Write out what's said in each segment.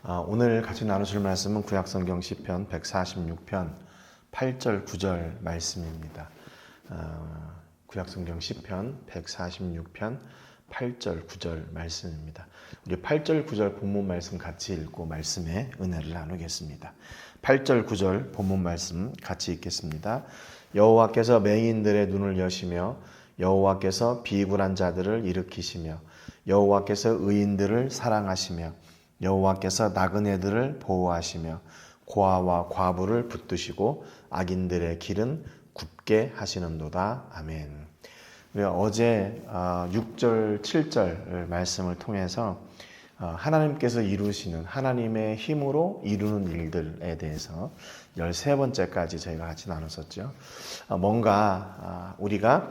오늘 같이 나누실 말씀은 구약성경 시편 146편 8절 9절 말씀입니다. 구약성경 시편 146편 8절 9절 말씀입니다. 우리 8절 9절 본문 말씀 같이 읽고 말씀의 은혜를 나누겠습니다. 8절 9절 본문 말씀 같이 읽겠습니다. 여호와께서 맹인들의 눈을 여시며 여호와께서 비굴한 자들을 일으키시며 여호와께서 의인들을 사랑하시며 여호와께서 나그네들을 보호하시며 고아와 과부를 붙드시고 악인들의 길은 굽게 하시는도다. 아멘. 우리가 어제 6절, 7절 말씀을 통해서 하나님께서 이루시는 하나님의 힘으로 이루는 일들에 대해서 13번째까지 저희가 같이 나눴었죠. 뭔가 우리가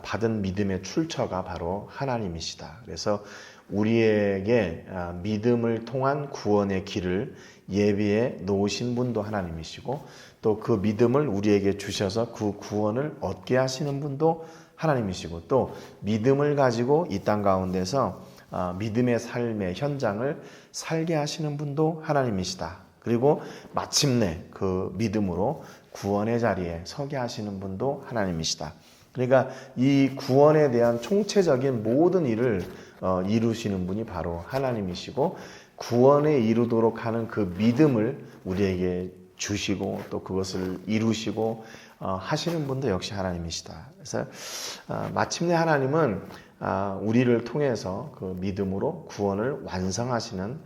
받은 믿음의 출처가 바로 하나님이시다. 그래서 우리에게 믿음을 통한 구원의 길을 예비해 놓으신 분도 하나님이시고 또 그 믿음을 우리에게 주셔서 그 구원을 얻게 하시는 분도 하나님이시고 또 믿음을 가지고 이 땅 가운데서 믿음의 삶의 현장을 살게 하시는 분도 하나님이시다. 그리고 마침내 그 믿음으로 구원의 자리에 서게 하시는 분도 하나님이시다. 그러니까 이 구원에 대한 총체적인 모든 일을 이루시는 분이 바로 하나님이시고 구원에 이루도록 하는 그 믿음을 우리에게 주시고 또 그것을 이루시고 하시는 분도 역시 하나님이시다. 그래서 마침내 하나님은 우리를 통해서 그 믿음으로 구원을 완성하시는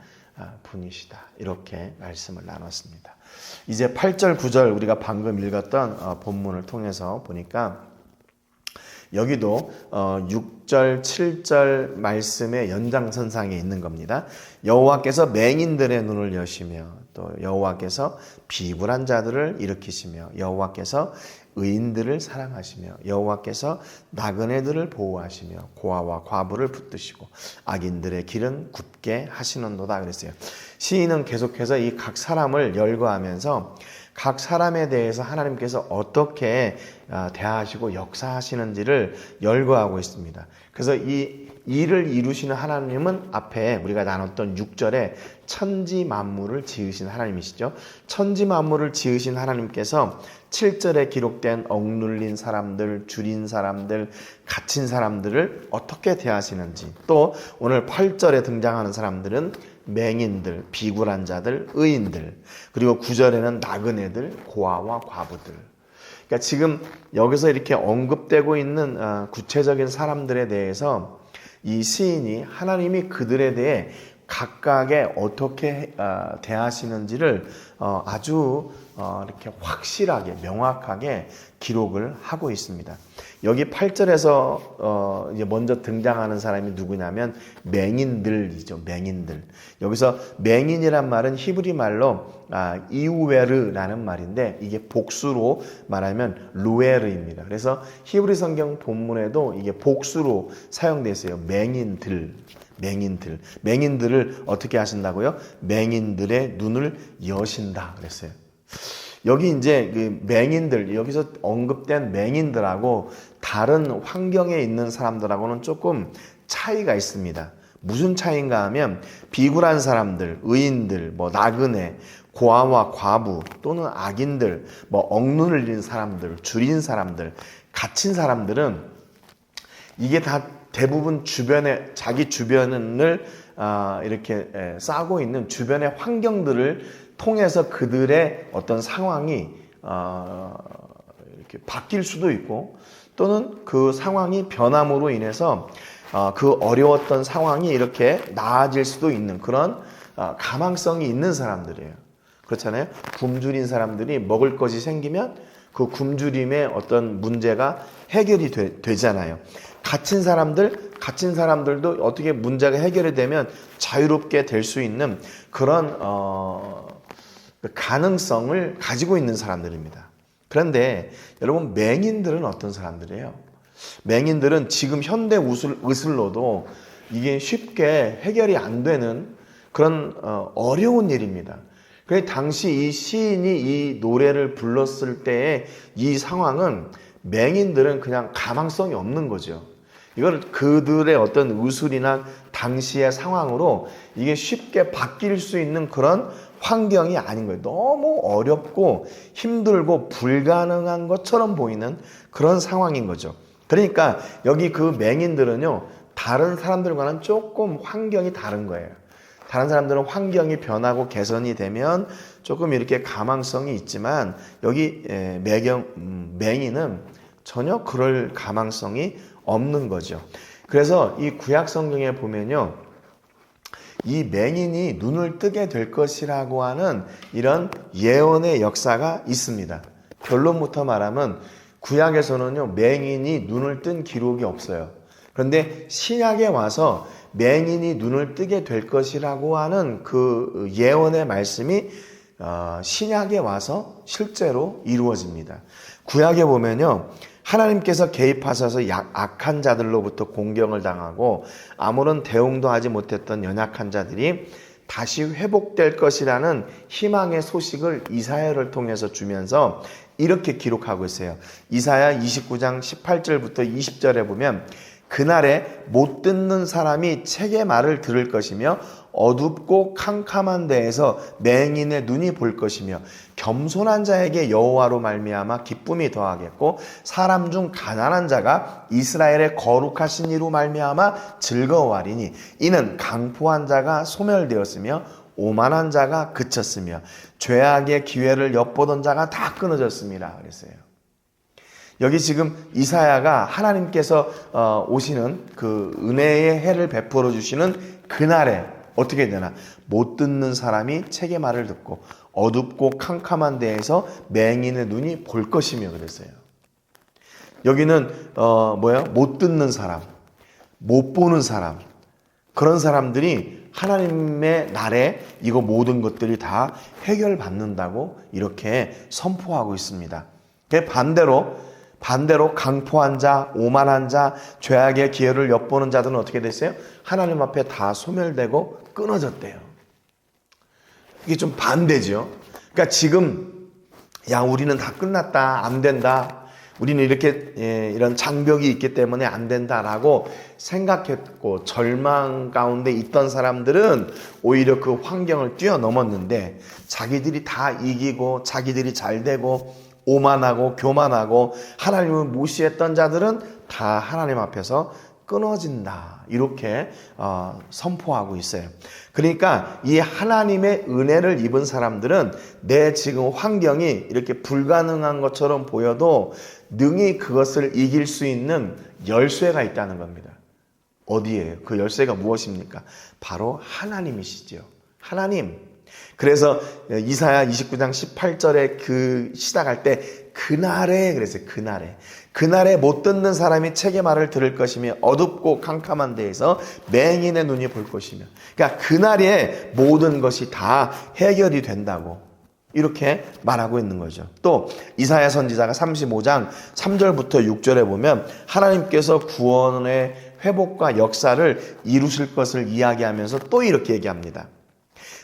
분이시다. 이렇게 말씀을 나눴습니다. 이제 8절 9절 우리가 방금 읽었던 본문을 통해서 보니까 여기도 6절, 7절 말씀의 연장선상에 있는 겁니다. 여호와께서 맹인들의 눈을 여시며 또 여호와께서 비굴한 자들을 일으키시며 여호와께서 의인들을 사랑하시며 여호와께서 나그네들을 보호하시며 고아와 과부를 붙드시고 악인들의 길은 굽게 하시는도다 그랬어요. 시인은 계속해서 이 각 사람을 열거하면서 각 사람에 대해서 하나님께서 어떻게 대하시고 역사하시는지를 열거하고 있습니다. 그래서 이 일을 이루시는 하나님은 앞에 우리가 나눴던 6절에 천지 만물을 지으신 하나님이시죠. 천지 만물을 지으신 하나님께서 7절에 기록된 억눌린 사람들, 줄인 사람들, 갇힌 사람들을 어떻게 대하시는지 또 오늘 8절에 등장하는 사람들은 맹인들, 비굴한 자들, 의인들 그리고 9절에는 나그네들, 고아와 과부들 그러니까 지금 여기서 이렇게 언급되고 있는 구체적인 사람들에 대해서 이 시인이 하나님이 그들에 대해 각각의 어떻게 대하시는지를 아주 이렇게 확실하게 명확하게 기록을 하고 있습니다. 여기 8절에서 이제 먼저 등장하는 사람이 누구냐면 맹인들이죠. 맹인들. 여기서 맹인이란 말은 히브리 말로 이우웨르라는 말인데 이게 복수로 말하면 루에르입니다. 그래서 히브리 성경 본문에도 이게 복수로 사용되어 있어요. 맹인들을 어떻게 하신다고요? 맹인들의 눈을 여신다 그랬어요. 여기 이제 그 맹인들, 여기서 언급된 맹인들하고 다른 환경에 있는 사람들하고는 조금 차이가 있습니다. 무슨 차이인가 하면 비굴한 사람들, 의인들, 나그네, 고아와 과부 또는 악인들, 억눌린 사람들, 줄인 사람들, 갇힌 사람들은 이게 다 대부분 주변에 자기 주변을 이렇게 싸고 있는 주변의 환경들을 통해서 그들의 어떤 상황이 이렇게 바뀔 수도 있고 또는 그 상황이 변함으로 인해서 그 어려웠던 상황이 이렇게 나아질 수도 있는 그런 가망성이 있는 사람들이에요. 그렇잖아요. 굶주린 사람들이 먹을 것이 생기면 그 굶주림의 어떤 문제가 해결이 되잖아요. 갇힌 사람들도 어떻게 문제가 해결이 되면 자유롭게 될 수 있는 그런 가능성을 가지고 있는 사람들입니다. 그런데 여러분 맹인들은 어떤 사람들이에요? 맹인들은 지금 현대 의술로도 이게 쉽게 해결이 안 되는 그런 어려운 일입니다. 그래서 당시 이 시인이 이 노래를 불렀을 때의 이 상황은 맹인들은 그냥 가망성이 없는 거죠. 이걸 그들의 어떤 의술이나 당시의 상황으로 이게 쉽게 바뀔 수 있는 그런 환경이 아닌 거예요. 너무 어렵고 힘들고 불가능한 것처럼 보이는 그런 상황인 거죠. 그러니까 여기 그 맹인들은요, 다른 사람들과는 조금 환경이 다른 거예요. 다른 사람들은 환경이 변하고 개선이 되면 조금 이렇게 가망성이 있지만 여기 맹인은 전혀 그럴 가망성이 없는 거죠. 그래서 이 구약 성경에 보면요, 이 맹인이 눈을 뜨게 될 것이라고 하는 이런 예언의 역사가 있습니다. 결론부터 말하면 구약에서는요, 맹인이 눈을 뜬 기록이 없어요. 그런데 신약에 와서 맹인이 눈을 뜨게 될 것이라고 하는 그 예언의 말씀이 신약에 와서 실제로 이루어집니다. 구약에 보면요, 하나님께서 개입하셔서 악한 자들로부터 공경을 당하고 아무런 대응도 하지 못했던 연약한 자들이 다시 회복될 것이라는 희망의 소식을 이사야를 통해서 주면서 이렇게 기록하고 있어요. 이사야 29장 18절부터 20절에 보면 그날에 못 듣는 사람이 책의 말을 들을 것이며 어둡고 캄캄한 데에서 맹인의 눈이 볼 것이며 겸손한 자에게 여호와로 말미암아 기쁨이 더하겠고 사람 중 가난한 자가 이스라엘의 거룩하신 이로 말미암아 즐거워하리니 이는 강포한 자가 소멸되었으며 오만한 자가 그쳤으며 죄악의 기회를 엿보던 자가 다 끊어졌습니다. 그랬어요. 여기 지금 이사야가 하나님께서 오시는 그 은혜의 해를 베풀어 주시는 그날에 어떻게 되나? 못 듣는 사람이 책의 말을 듣고 어둡고 캄캄한 데에서 맹인의 눈이 볼 것이며 그랬어요. 여기는 못 듣는 사람, 못 보는 사람, 그런 사람들이 하나님의 날에 이거 모든 것들이 다 해결받는다고 이렇게 선포하고 있습니다. 반대로 강포한 자, 오만한 자, 죄악의 기회를 엿보는 자들은 어떻게 됐어요? 하나님 앞에 다 소멸되고 끊어졌대요. 이게 좀 반대죠. 그러니까 지금 우리는 다 끝났다, 안 된다, 우리는 이렇게 이런 장벽이 있기 때문에 안 된다라고 생각했고 절망 가운데 있던 사람들은 오히려 그 환경을 뛰어넘었는데 자기들이 다 이기고 자기들이 잘 되고 오만하고 교만하고 하나님을 무시했던 자들은 다 하나님 앞에서 끊어진다, 이렇게 선포하고 있어요. 그러니까 이 하나님의 은혜를 입은 사람들은 내 지금 환경이 이렇게 불가능한 것처럼 보여도 능히 그것을 이길 수 있는 열쇠가 있다는 겁니다. 어디에요? 그 열쇠가 무엇입니까? 바로 하나님이시죠. 하나님. 그래서 이사야 29장 18절에 그 시작할 때 그날에 그랬어요. 그날에 못 듣는 사람이 책의 말을 들을 것이며 어둡고 캄캄한 데에서 맹인의 눈이 볼 것이며, 그러니까 그날에 모든 것이 다 해결이 된다고 이렇게 말하고 있는 거죠. 또 이사야 선지자가 35장 3절부터 6절에 보면 하나님께서 구원의 회복과 역사를 이루실 것을 이야기하면서 또 이렇게 얘기합니다.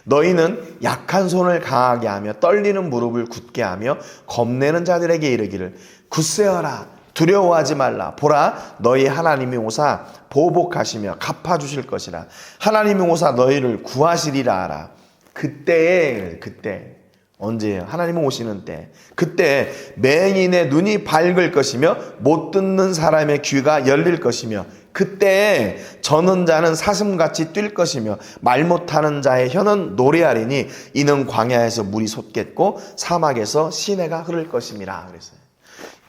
너희는 약한 손을 강하게 하며 떨리는 무릎을 굳게 하며 겁내는 자들에게 이르기를 굳세어라, 두려워하지 말라. 보라, 너희 하나님이 오사 보복하시며 갚아주실 것이라. 하나님이 오사 너희를 구하시리라 하라. 그때 언제예요? 하나님은 오시는 때. 그때 맹인의 눈이 밝을 것이며 못 듣는 사람의 귀가 열릴 것이며 그때 저는 자는 사슴같이 뛸 것이며 말 못하는 자의 혀는 노래하리니 이는 광야에서 물이 솟겠고 사막에서 시내가 흐를 것임이라 그랬어요.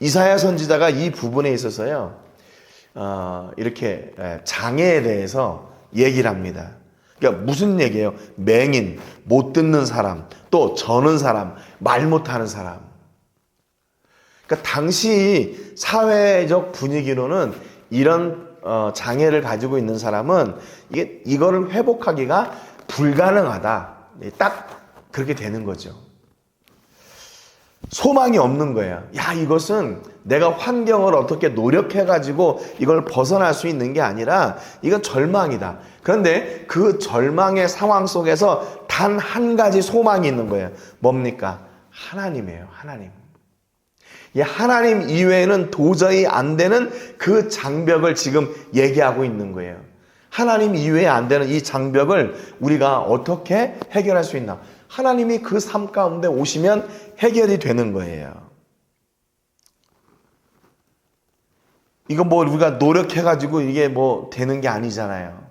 이사야 선지자가 이 부분에 있어서요, 이렇게 장애에 대해서 얘기를 합니다. 그러니까 무슨 얘기예요? 맹인, 못 듣는 사람, 또 저는 사람, 말 못하는 사람. 그러니까 당시 사회적 분위기로는 이런 장애를 가지고 있는 사람은 이거를 회복하기가 불가능하다. 딱 그렇게 되는 거죠. 소망이 없는 거예요. 이것은 내가 환경을 어떻게 노력해가지고 이걸 벗어날 수 있는 게 아니라 이건 절망이다. 그런데 그 절망의 상황 속에서 단 한 가지 소망이 있는 거예요. 뭡니까? 하나님이에요. 하나님. 이 하나님 이외에는 도저히 안 되는 그 장벽을 지금 얘기하고 있는 거예요. 하나님 이외에 안 되는 이 장벽을 우리가 어떻게 해결할 수 있나? 하나님이 그 삶 가운데 오시면 해결이 되는 거예요. 이거 뭐 우리가 노력해가지고 이게 뭐 되는 게 아니잖아요.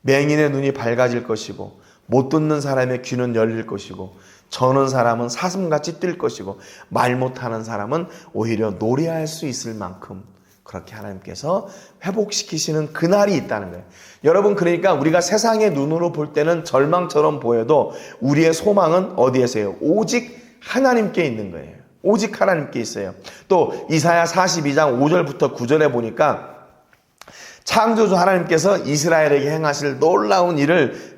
맹인의 눈이 밝아질 것이고 못 듣는 사람의 귀는 열릴 것이고 저는 사람은 사슴같이 뛸 것이고 말 못하는 사람은 오히려 노래할 수 있을 만큼 그렇게 하나님께서 회복시키시는 그날이 있다는 거예요. 여러분, 그러니까 우리가 세상의 눈으로 볼 때는 절망처럼 보여도 우리의 소망은 어디에서요? 오직 하나님께 있는 거예요. 오직 하나님께 있어요. 또 이사야 42장 5절부터 9절에 보니까 창조주 하나님께서 이스라엘에게 행하실 놀라운 일을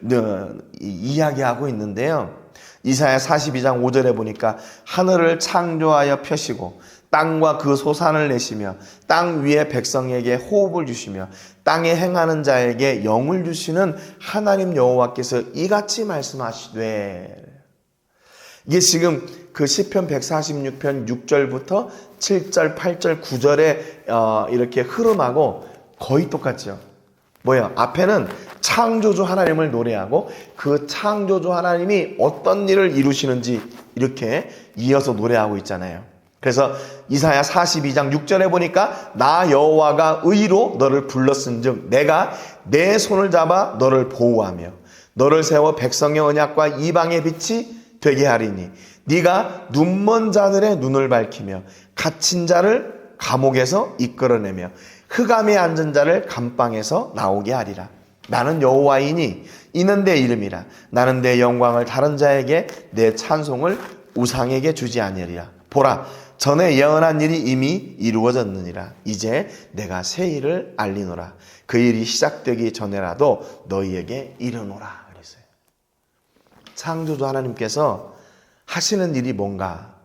이야기하고 있는데요. 이사야 42장 5절에 보니까 하늘을 창조하여 펴시고 땅과 그 소산을 내시며 땅 위에 백성에게 호흡을 주시며 땅에 행하는 자에게 영을 주시는 하나님 여호와께서 이같이 말씀하시되, 이게 지금 그 시편 146편 6절부터 7절, 8절, 9절의 이렇게 흐름하고 거의 똑같죠. 뭐예요? 앞에는 창조주 하나님을 노래하고 그 창조주 하나님이 어떤 일을 이루시는지 이렇게 이어서 노래하고 있잖아요. 그래서 이사야 42장 6절에 보니까 나 여호와가 의로 너를 불렀은즉 내가 내 손을 잡아 너를 보호하며 너를 세워 백성의 언약과 이방의 빛이 되게 하리니 네가 눈먼 자들의 눈을 밝히며 갇힌 자를 감옥에서 이끌어내며 흑암에 앉은 자를 감방에서 나오게 하리라. 나는 여호와이니 이는 내 이름이라. 나는 내 영광을 다른 자에게 내 찬송을 우상에게 주지 아니하리라. 보라, 전에 예언한 일이 이미 이루어졌느니라. 이제 내가 새 일을 알리노라. 그 일이 시작되기 전에라도 너희에게 이르노라. 그랬어요. 창조주 하나님께서 하시는 일이 뭔가?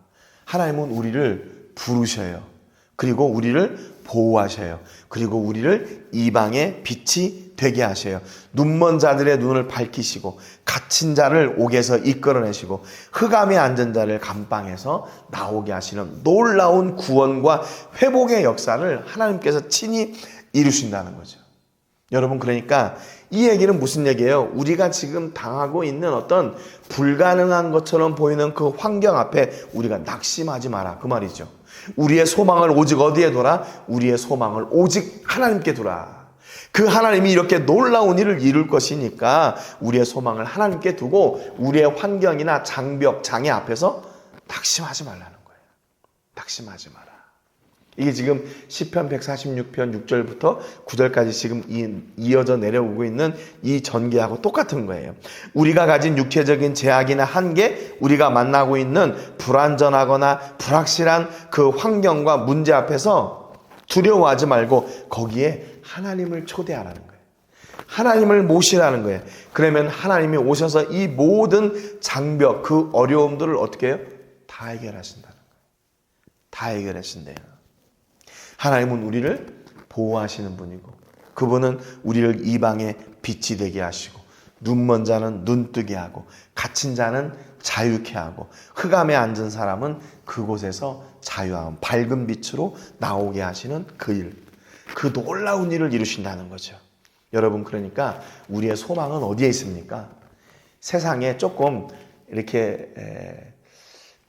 하나님은 우리를 부르셔요. 그리고 우리를 보호하셔요. 그리고 우리를 이방의 빛이 되게 하셔요. 눈먼 자들의 눈을 밝히시고 갇힌 자를 옥에서 이끌어내시고 흑암에 앉은 자를 감방에서 나오게 하시는 놀라운 구원과 회복의 역사를 하나님께서 친히 이루신다는 거죠. 여러분, 그러니까 이 얘기는 무슨 얘기예요? 우리가 지금 당하고 있는 어떤 불가능한 것처럼 보이는 그 환경 앞에 우리가 낙심하지 마라, 그 말이죠. 우리의 소망을 오직 어디에 둬라? 우리의 소망을 오직 하나님께 두라. 그 하나님이 이렇게 놀라운 일을 이룰 것이니까 우리의 소망을 하나님께 두고 우리의 환경이나 장벽, 장애 앞에서 낙심하지 말라는 거예요. 낙심하지 마라. 이게 지금 시편 146편 6절부터 9절까지 지금 이어져 내려오고 있는 이 전개하고 똑같은 거예요. 우리가 가진 육체적인 제약이나 한계, 우리가 만나고 있는 불안전하거나 불확실한 그 환경과 문제 앞에서 두려워하지 말고 거기에 하나님을 초대하라는 거예요. 하나님을 모시라는 거예요. 그러면 하나님이 오셔서 이 모든 장벽, 그 어려움들을 어떻게 해요? 다 해결하신다는 거예요. 다 해결하신대요. 하나님은 우리를 보호하시는 분이고 그분은 우리를 이방의 빛이 되게 하시고 눈먼 자는 눈뜨게 하고 갇힌 자는 자유케 하고 흑암에 앉은 사람은 그곳에서 자유함, 밝은 빛으로 나오게 하시는 그 일, 그 놀라운 일을 이루신다는 거죠. 여러분, 그러니까 우리의 소망은 어디에 있습니까? 세상에 조금 이렇게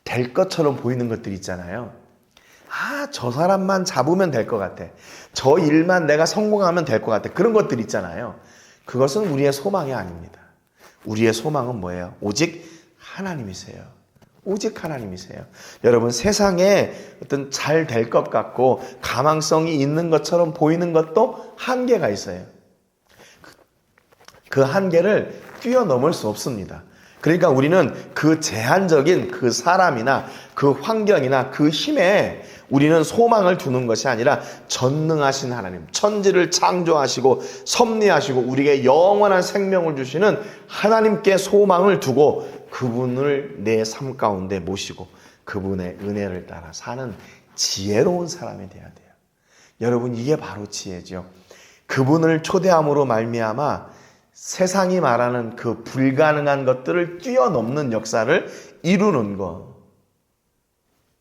될 것처럼 보이는 것들 있잖아요. 저 사람만 잡으면 될 것 같아. 저 일만 내가 성공하면 될 것 같아. 그런 것들 있잖아요. 그것은 우리의 소망이 아닙니다. 우리의 소망은 뭐예요? 오직 하나님이세요. 오직 하나님이세요. 여러분, 세상에 어떤 잘 될 것 같고 가망성이 있는 것처럼 보이는 것도 한계가 있어요. 그 한계를 뛰어넘을 수 없습니다. 그러니까 우리는 그 제한적인 그 사람이나 그 환경이나 그 힘에 우리는 소망을 두는 것이 아니라 전능하신 하나님, 천지를 창조하시고 섭리하시고 우리에게 영원한 생명을 주시는 하나님께 소망을 두고 그분을 내 삶 가운데 모시고 그분의 은혜를 따라 사는 지혜로운 사람이 돼야 돼요. 여러분, 이게 바로 지혜죠. 그분을 초대함으로 말미암아 세상이 말하는 그 불가능한 것들을 뛰어넘는 역사를 이루는 것.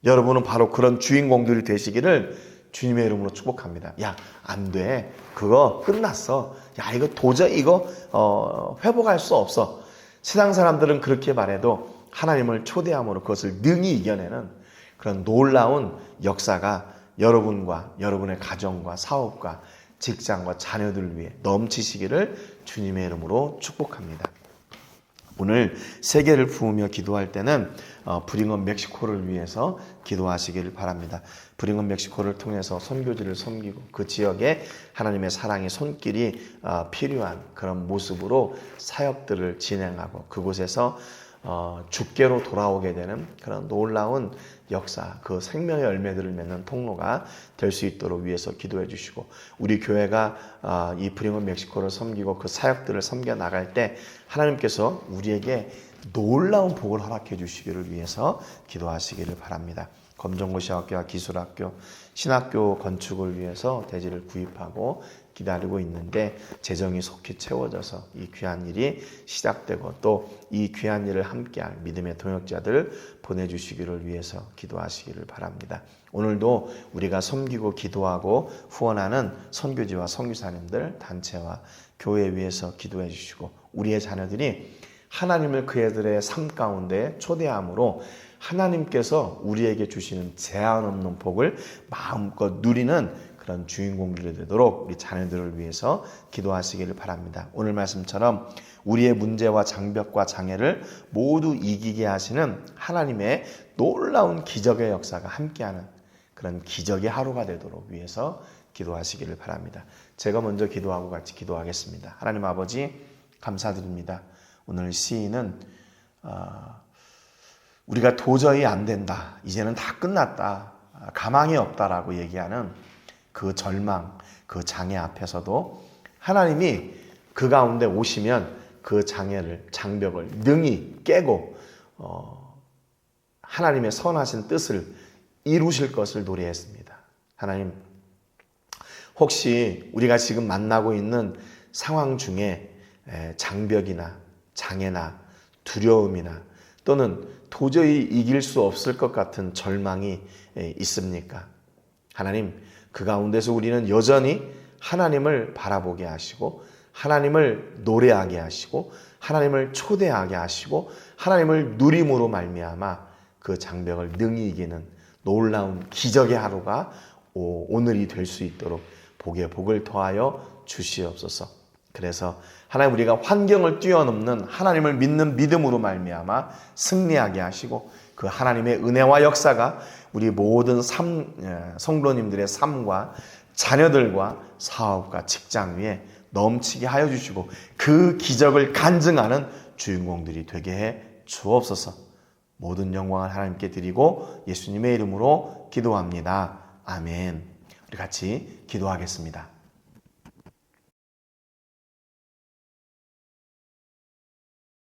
여러분은 바로 그런 주인공들이 되시기를 주님의 이름으로 축복합니다. 야, 안 돼. 그거 끝났어. 야, 이거 도저히 회복할 수 없어. 세상 사람들은 그렇게 말해도 하나님을 초대함으로 그것을 능히 이겨내는 그런 놀라운 역사가 여러분과 여러분의 가정과 사업과 직장과 자녀들을 위해 넘치시기를 주님의 이름으로 축복합니다. 오늘 세계를 부으며 기도할 때는 브링엄 멕시코를 위해서 기도하시기를 바랍니다. 브링엄 멕시코를 통해서 선교지를 섬기고 그 지역에 하나님의 사랑의 손길이 필요한 그런 모습으로 사역들을 진행하고 그곳에서 주께로 돌아오게 되는 그런 놀라운 역사, 그 생명의 열매들을 맺는 통로가 될 수 있도록 위해서 기도해 주시고, 우리 교회가 이 브링엄 멕시코를 섬기고 그 사역들을 섬겨 나갈 때 하나님께서 우리에게 놀라운 복을 허락해 주시기를 위해서 기도하시기를 바랍니다. 검정고시학교와 기술학교, 신학교 건축을 위해서 대지를 구입하고 기다리고 있는데 재정이 속히 채워져서 이 귀한 일이 시작되고 또 이 귀한 일을 함께할 믿음의 동역자들 보내주시기를 위해서 기도하시기를 바랍니다. 오늘도 우리가 섬기고 기도하고 후원하는 선교지와 선교사님들, 단체와 교회 위해서 기도해 주시고, 우리의 자녀들이 하나님을 그애들의 삶 가운데 초대함으로 하나님께서 우리에게 주시는 제한 없는 복을 마음껏 누리는 그런 주인공들이 되도록 우리 자녀들을 위해서 기도하시기를 바랍니다. 오늘 말씀처럼 우리의 문제와 장벽과 장애를 모두 이기게 하시는 하나님의 놀라운 기적의 역사가 함께하는 그런 기적의 하루가 되도록 위해서 기도하시기를 바랍니다. 제가 먼저 기도하고 같이 기도하겠습니다. 하나님 아버지, 감사드립니다. 오늘 시인은 우리가 도저히 안 된다, 이제는 다 끝났다, 가망이 없다라고 얘기하는 그 절망, 그 장애 앞에서도 하나님이 그 가운데 오시면 그 장벽을 능히 깨고 하나님의 선하신 뜻을 이루실 것을 노래했습니다. 하나님, 혹시 우리가 지금 만나고 있는 상황 중에 장벽이나 장애나 두려움이나 또는 도저히 이길 수 없을 것 같은 절망이 있습니까? 하나님, 그 가운데서 우리는 여전히 하나님을 바라보게 하시고 하나님을 노래하게 하시고 하나님을 초대하게 하시고 하나님을 누림으로 말미암아 그 장벽을 능히 이기는 놀라운 기적의 하루가 오늘이 될 수 있도록 복에 복을 더하여 주시옵소서. 그래서 하나님, 우리가 환경을 뛰어넘는 하나님을 믿는 믿음으로 말미암아 승리하게 하시고 그 하나님의 은혜와 역사가 우리 모든 성도님들의 삶과 자녀들과 사업과 직장 위에 넘치게 하여 주시고 그 기적을 간증하는 주인공들이 되게 해 주옵소서. 모든 영광을 하나님께 드리고 예수님의 이름으로 기도합니다. 아멘. 우리 같이 기도하겠습니다.